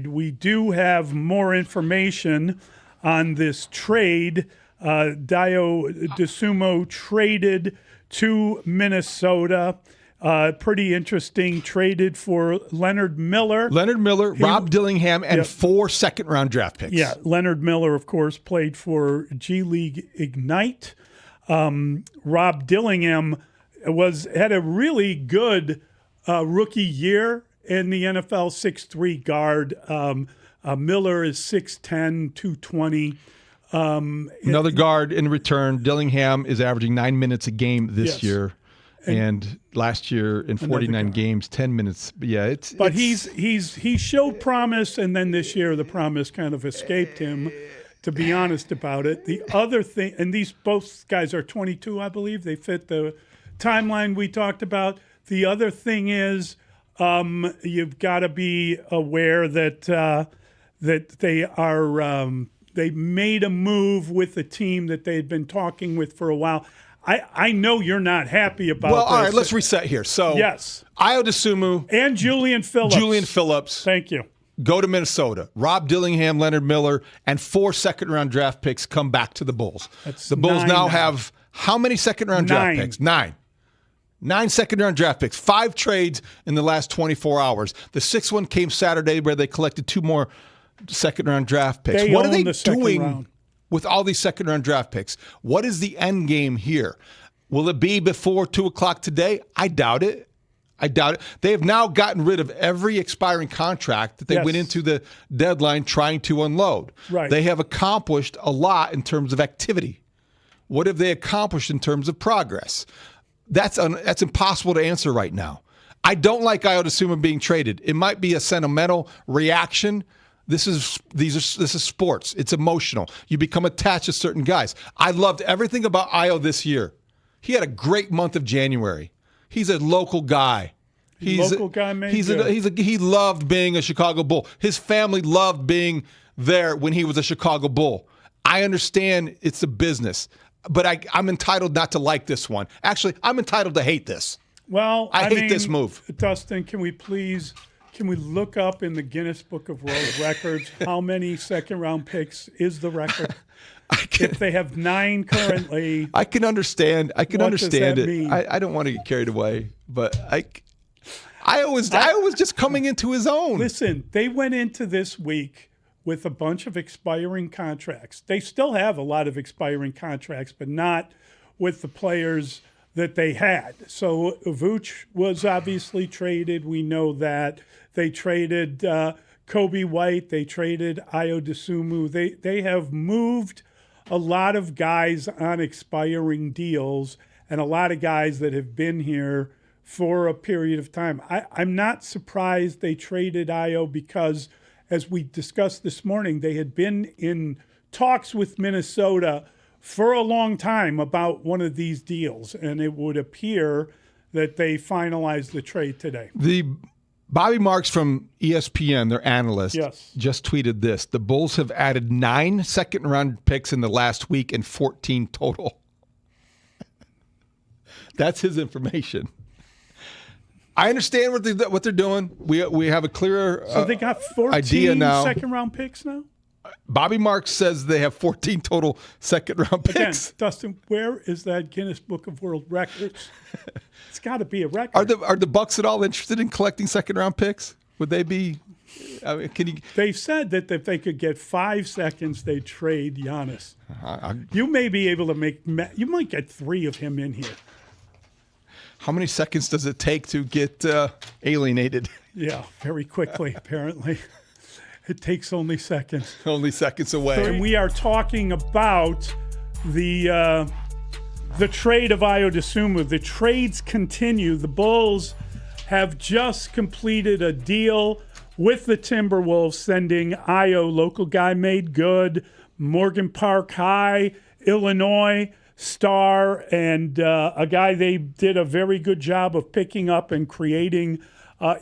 We do have more information on this trade. Ayo Dosunmu traded to Minnesota. Pretty interesting. Traded for Leonard Miller. Rob Dillingham, and 4 second-round draft picks. Yeah, Leonard Miller, of course, played for G League Ignite. Rob Dillingham had a really good rookie year in the NFL, 6'3" guard. Miller is 6'10", 220. Another guard in return. Dillingham is averaging 9 minutes a game this year. And last year in 49 games, 10 minutes. Yeah, he showed promise, and then this year the promise kind of escaped him, to be honest about it. The other thing, and both guys are 22, I believe. They fit the timeline we talked about. The other thing is you've got to be aware that they made a move with a team that they had been talking with for a while. I know you're not happy about this. Well, all right, let's reset here. So, yes. Ayo Dosunmu. And Julian Phillips. Thank you. Go to Minnesota. Rob Dillingham, Leonard Miller, and 4 second-round draft picks come back to the Bulls. The Bulls now have how many second-round draft picks? 9. 9 second-round draft picks. 5 trades in the last 24 hours. The 6th one came Saturday, where they collected 2 more second-round draft picks. What are they doing with all these second-round draft picks? What is the end game here? Will it be before 2 o'clock today? I doubt it. They have now gotten rid of every expiring contract that they went into the deadline trying to unload. Right. They have accomplished a lot in terms of activity. What have they accomplished in terms of progress? That's impossible to answer right now. I don't like Ayo Dosunmu being traded. It might be a sentimental reaction. This is sports. It's emotional. You become attached to certain guys. I loved everything about Ayo this year. He had a great month of January. He's a local guy. He loved being a Chicago Bull. His family loved being there when he was a Chicago Bull. I understand it's a business, but I'm entitled not to like this one. Actually, I'm entitled to hate this. Well, I hate this move. Dustin, can we look up in the Guinness Book of World Records how many second-round picks is the record? If they have 9 currently, I can understand. I can understand it. Mean? I don't want to get carried away, but I was just coming into his own. Listen, they went into this week with a bunch of expiring contracts. They still have a lot of expiring contracts, but not with the players that they had. So Vooch was obviously traded. We know that. They traded Kobe White. They traded Ayo Dosunmu. They have moved a lot of guys on expiring deals and a lot of guys that have been here for a period of time. I'm not surprised they traded Ayo because, as we discussed this morning, they had been in talks with Minnesota for a long time about one of these deals, and it would appear that they finalized the trade today. Bobby Marks from ESPN, their analyst, just tweeted this. The Bulls have added 9 second-round picks in the last week and 14 total. That's his information. I understand what they're doing. We have a clearer So they got 14 second-round picks now? Bobby Marks says they have 14 total second-round picks. Again, Dustin, where is that Guinness Book of World Records? It's got to be a record. Are the Bucks at all interested in collecting second-round picks? Would they be? I mean, They've said that if they could get 5 seconds, they'd trade Giannis. You may be able to you might get 3 of him in here. How many seconds does it take to get alienated? Yeah, very quickly, apparently. It takes only seconds. Only seconds away. And we are talking about the trade of Ayo Dosunmu. The trades continue. The Bulls have just completed a deal with the Timberwolves, sending Ayo, local guy made good, Morgan Park High, Illinois star, and a guy they did a very good job of picking up and creating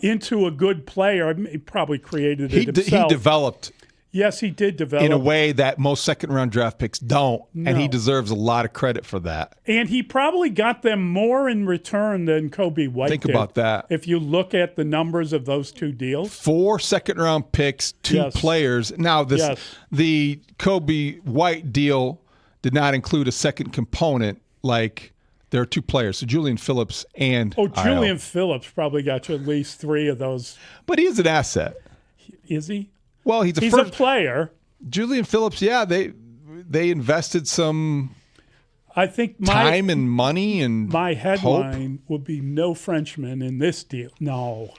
into a good player. He probably created it himself. He developed Yes, he did develop. in a way that most second-round draft picks don't, and he No. deserves a lot of credit for that. And he probably got them more in return than Kobe White Think did. about that. If you look at the numbers of those two deals. 4 second-round picks, 2 Yes. players. Now, Yes. the Kobe White deal did not include a second component like there are 2 players, so Julian Phillips and Julian Ayo. Phillips probably got you at least 3 of those. But he is an asset. Is he? Well, he's He's first. a player. Julian Phillips, yeah, they invested some I think time and money and my hope. headline would be no Frenchman in this deal. No.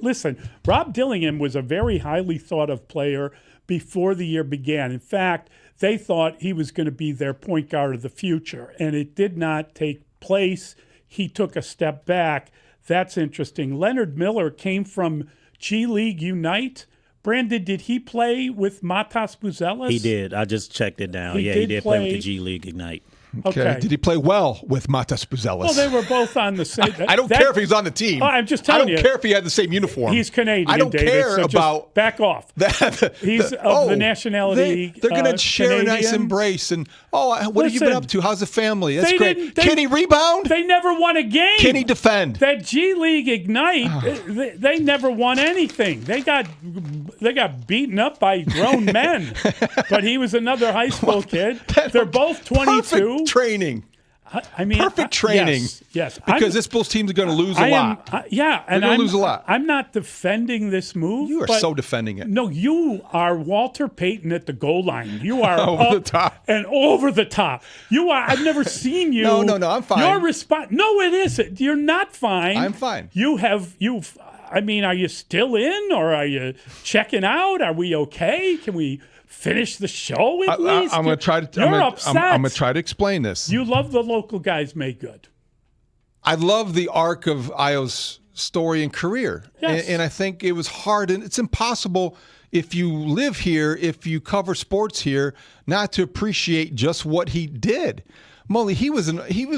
Listen, Rob Dillingham was a very highly thought of player before the year began. In fact, they thought he was going to be their point guard of the future, and it did not take place. He took a step back. That's interesting. Leonard Miller came from G League Unite. Brandon, did he play with Matas Buzelis? He did. I just checked it down. He He did did play with play- the G League Ignite. Okay. Did he play well with Matas Buzelis? Well, they were both on the same. I don't care if he's on the team. Oh, I'm just telling I don't you. care if he had the same uniform. He's Canadian. I don't David, care so just about back off. that. He's of the nationality. They're going to share a nice Canadian. embrace and what have you been Listen, up to? How's the family? That's they great. didn't- they- Can he rebound? They never won a game. Can he defend? That G League Ignite, they never won anything. They got beaten up by grown men. But he was another high school kid. They're both 22. Perfect training. I mean, Perfect training. Yes. Because this Bulls team's going to lose a lot. And gonna lose a lot. I'm not defending this move. You are but so defending it. No, you are Walter Payton at the goal line. You are Over the up top. and over the top. You are. I've never seen you. No, I'm fine. Your response. No, it isn't. You're not fine. I'm fine. You've. I mean, are you still in or are you checking out? Are we okay? Can we finish the show at least? I'm going to try to. You're I'm upset. going to try to explain this. You love the local guys made good. I love the arc of Ayo's story and career. Yes. And I think it was hard, and it's impossible if you live here, if you cover sports here, not to appreciate just what he did. Mully, he was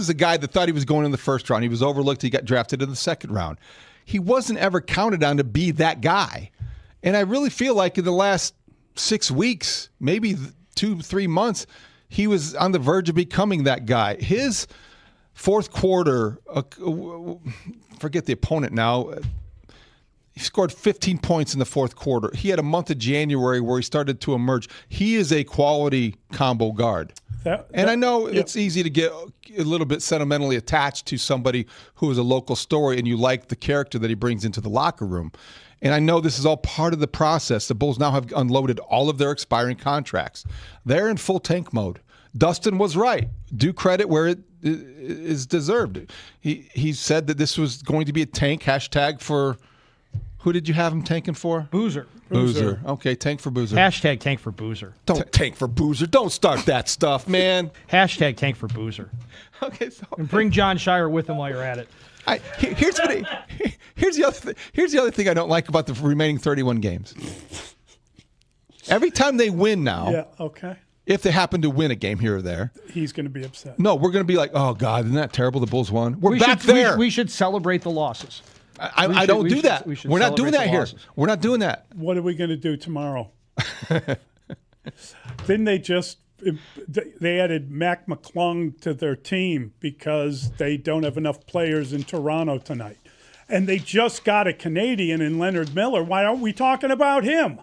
a guy that thought he was going in the first round. He was overlooked. He got drafted in the second round. He wasn't ever counted on to be that guy. And I really feel like in the last 6 weeks, maybe 2-3 months, he was on the verge of becoming that guy. His fourth quarter, forget the opponent now, he scored 15 points in the fourth quarter. He had a month of January where he started to emerge. He is a quality combo guard. And I know it's easy to get a little bit sentimentally attached to somebody who is a local story and you like the character that he brings into the locker room. And I know this is all part of the process. The Bulls now have unloaded all of their expiring contracts. They're in full tank mode. Dustin was right. Do credit where it is deserved. He said that this was going to be a tank hashtag for, who did you have him tanking for? Boozer. Boozer. Okay, tank for Boozer. Hashtag tank for Boozer. Don't tank for Boozer. Don't start that stuff, man. Hashtag tank for Boozer. Okay, so And bring John Shire with him while you're at it. here's the other thing I don't like about the remaining 31 games. Every time they win now, Yeah. Okay. if they happen to win a game here or there, He's going to be upset. no, we're going to be like, oh God, isn't that terrible? The Bulls won. We're We back should, there. We should celebrate the losses. I don't do that. we should We're not doing celebrate that the here. losses. We're not doing that. What are we going to do tomorrow? Didn't they just they added Mac McClung to their team because they don't have enough players in Toronto tonight, and they just got a Canadian in Leonard Miller. Why aren't we talking about him?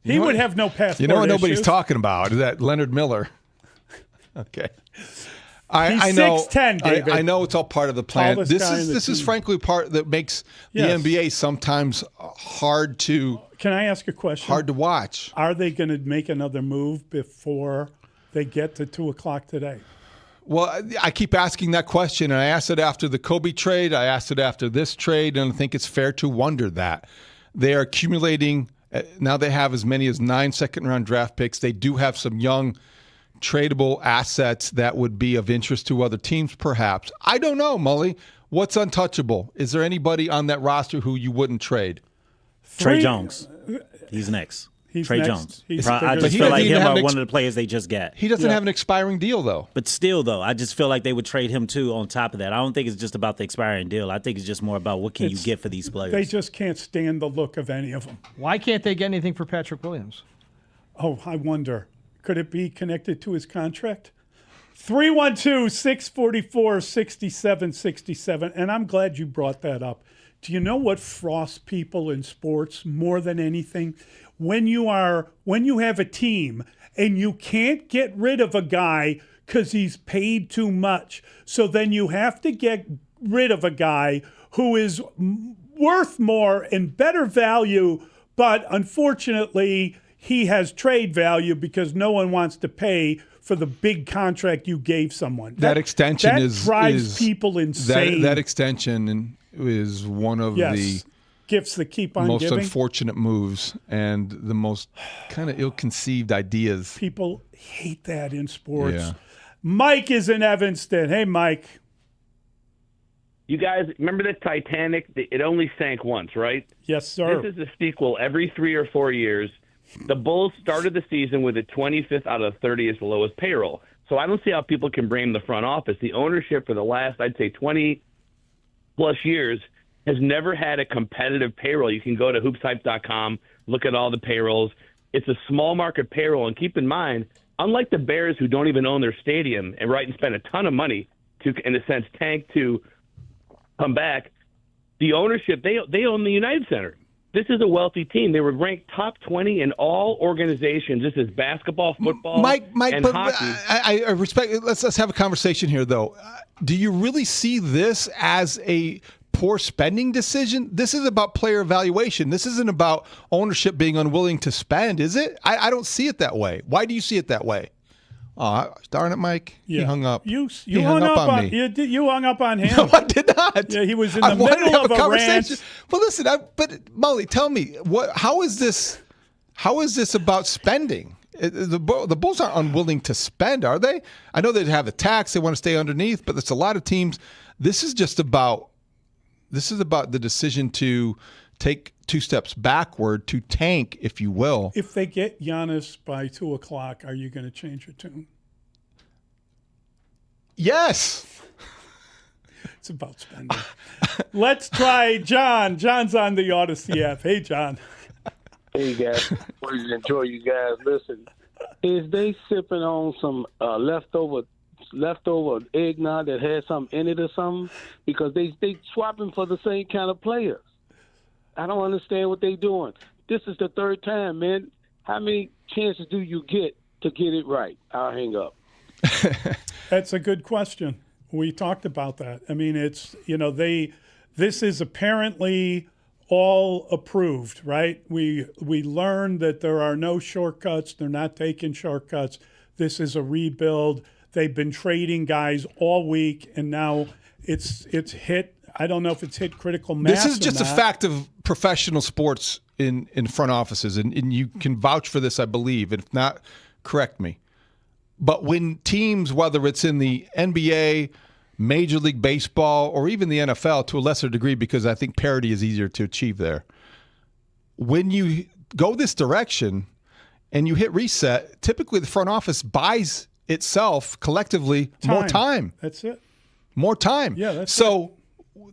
He would have no passport. You know what nobody's issues. talking about is that Leonard Miller. Okay. He's I know. 6'10", David. I know it's all part of the plan. Tallest This guy in the is team. frankly part that makes Yes. the NBA sometimes hard to Can I ask a question? watch. Are they going to make another move before they get to 2:00 today? Well, I keep asking that question, and I asked it after the Kobe trade. I asked it after this trade, and I think it's fair to wonder that they are accumulating. Now they have as many as 9 second-round draft picks. They do have some young tradable assets that would be of interest to other teams, perhaps. I don't know, Mully. What's untouchable? Is there anybody on that roster who you wouldn't trade? Trey Jones. He's next. He's Trey next. Jones. He's I bigger. just But he feel like doesn't him have or an one of the players they just got. He doesn't have an expiring deal, though. But still, though, I just feel like they would trade him, too, on top of that. I don't think it's just about the expiring deal. I think it's just more about what can you get for these players. They just can't stand the look of any of them. Why can't they get anything for Patrick Williams? Oh, I wonder. Could it be connected to his contract? 312-644-6767. And I'm glad you brought that up. Do you know what frosts people in sports more than anything? When you have a team and you can't get rid of a guy because he's paid too much. So then you have to get rid of a guy who is worth more and better value, but unfortunately he has trade value because no one wants to pay for the big contract you gave someone. That extension drives people insane. That extension is one of the gifts that keep on most giving. Unfortunate moves and the most kind of ill-conceived ideas. People hate that in sports. Yeah. Mike is in Evanston. Hey, Mike. You guys remember the Titanic? It only sank once, right? Yes, sir. This is a sequel every 3 or 4 years. The Bulls started the season with the 25th out of 30th lowest payroll. So I don't see how people can blame the front office. The ownership for the last, I'd say, 20-plus years has never had a competitive payroll. You can go to hoopshype.com, look at all the payrolls. It's a small market payroll. And keep in mind, unlike the Bears, who don't even own their stadium and spend a ton of money to, in a sense, tank to come back, the ownership, they own the United Center. This is a wealthy team. They were ranked top 20 in all organizations. This is basketball, football, Mike, and but hockey. I respect. Let's have a conversation here, though. Do you really see this as a poor spending decision? This is about player evaluation. This isn't about ownership being unwilling to spend, is it? I don't see it that way. Why do you see it that way? Oh, darn it, Mike. Yeah. He hung up. You He hung up on me. You hung up on him. No, I did not. Yeah, he was in I the wanted to middle have of a conversation. rant. Well, listen, but Mully, tell me, how is this about spending? The Bulls aren't unwilling to spend, are they? I know they have a tax; they want to stay underneath, but there's a lot of teams. This is about the decision to take 2 steps backward, to tank, if you will. If they get Giannis by 2:00, are you going to change your tune? Yes. It's about spending. Let's try John. John's on the Odyssey app. Hey, John. Hey, guys. Always enjoy you guys. Listen, is they sipping on some leftover eggnog that has something in it or something? Because they swapping for the same kind of players. I don't understand what they doing. This is the 3rd time, man. How many chances do you get to get it right? I'll hang up. That's a good question. We talked about that. I mean, it's, this is apparently all approved, right? We learned that there are no shortcuts. They're not taking shortcuts. This is a rebuild. They've been trading guys all week, and now it's hit. I don't know if it's hit critical mass. This is just a fact of professional sports in front offices, and you can vouch for this, I believe. And if not, correct me. But when teams, whether it's in the NBA, Major League Baseball, or even the NFL to a lesser degree, because I think parity is easier to achieve there, when you go this direction and you hit reset, typically the front office buys itself collectively more time. That's it. More time. Yeah, that's so.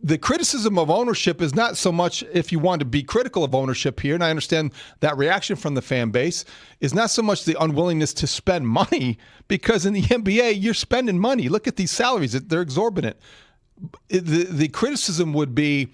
The criticism of ownership is not so much, if you want to be critical of ownership here, and I understand that reaction from the fan base, is not so much the unwillingness to spend money, because in the NBA, you're spending money. Look at these salaries. They're exorbitant. The criticism would be,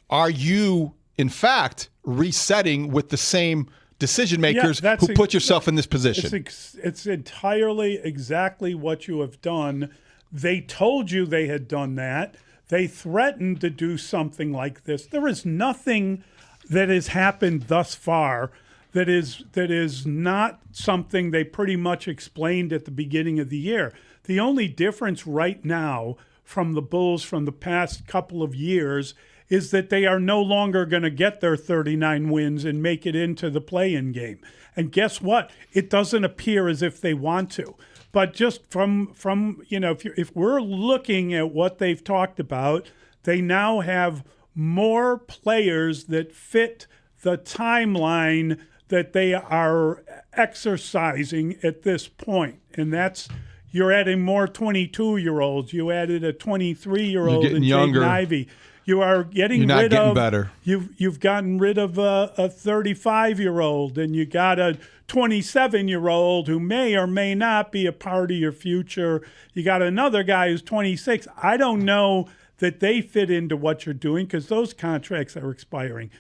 are you, in fact, resetting with the same decision makers who put yourself in this position? It's entirely exactly what you have done. They told you they had done that. They threatened to do something like this. There is nothing that has happened thus far that is not something they pretty much explained at the beginning of the year. The only difference right now from the Bulls from the past couple of years is that they are no longer going to get their 39 wins and make it into the play-in game. And guess what? It doesn't appear as if they want to. But just from if we're looking at what they've talked about, they now have more players that fit the timeline that they are exercising at this point. And that's, you're adding more 22-year-olds. You added a 23-year-old in Jaden Ivey. You are getting You're not rid getting of better. You've gotten rid of a 35-year-old, and you got a 27-year-old who may or may not be a part of your future. You got another guy who's 26. I don't know that they fit into what you're doing because those contracts are expiring.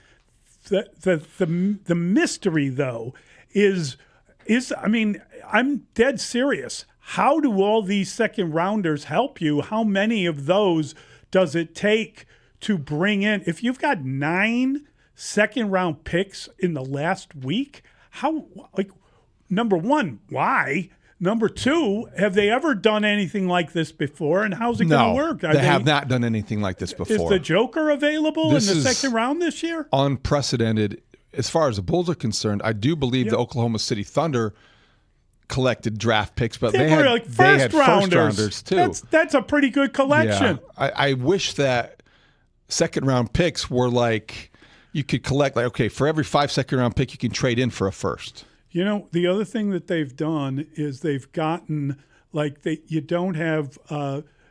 The mystery though is I mean, I'm dead serious. How do all these second rounders help you? How many of those does it take to bring in? If you've got 9 second-round picks in the last week, how, like, number one, why? Number two, have they ever done anything like this before, and how's it going to work? They have not done anything like this before. Is the Joker available in the second round this year? Unprecedented. As far as the Bulls are concerned, I do believe the Oklahoma City Thunder collected draft picks, but they had first rounders too. That's a pretty good collection. Yeah. I wish that second round picks were like you could collect, like, okay, for every 5 second round pick you can trade in for a first. You know, the other thing that they've done is they've gotten, like, you don't have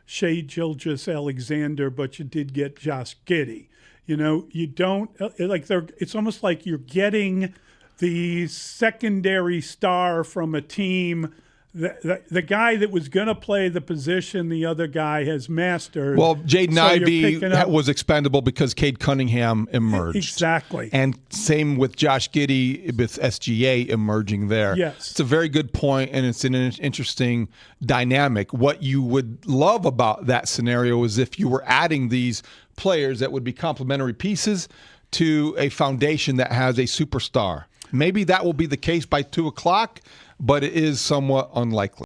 Shai Gilgeous-Alexander, but you did get Josh Giddey. You know, you don't, like, it's almost like you're getting the secondary star from a team. The guy that was going to play the position the other guy has mastered. Well, Jaden Ivey was expendable because Cade Cunningham emerged. Exactly. And same with Josh Giddey with SGA emerging there. Yes. It's a very good point, and it's an interesting dynamic. What you would love about that scenario is if you were adding these players that would be complementary pieces to a foundation that has a superstar. Maybe that will be the case by 2 o'clock, but it is somewhat unlikely.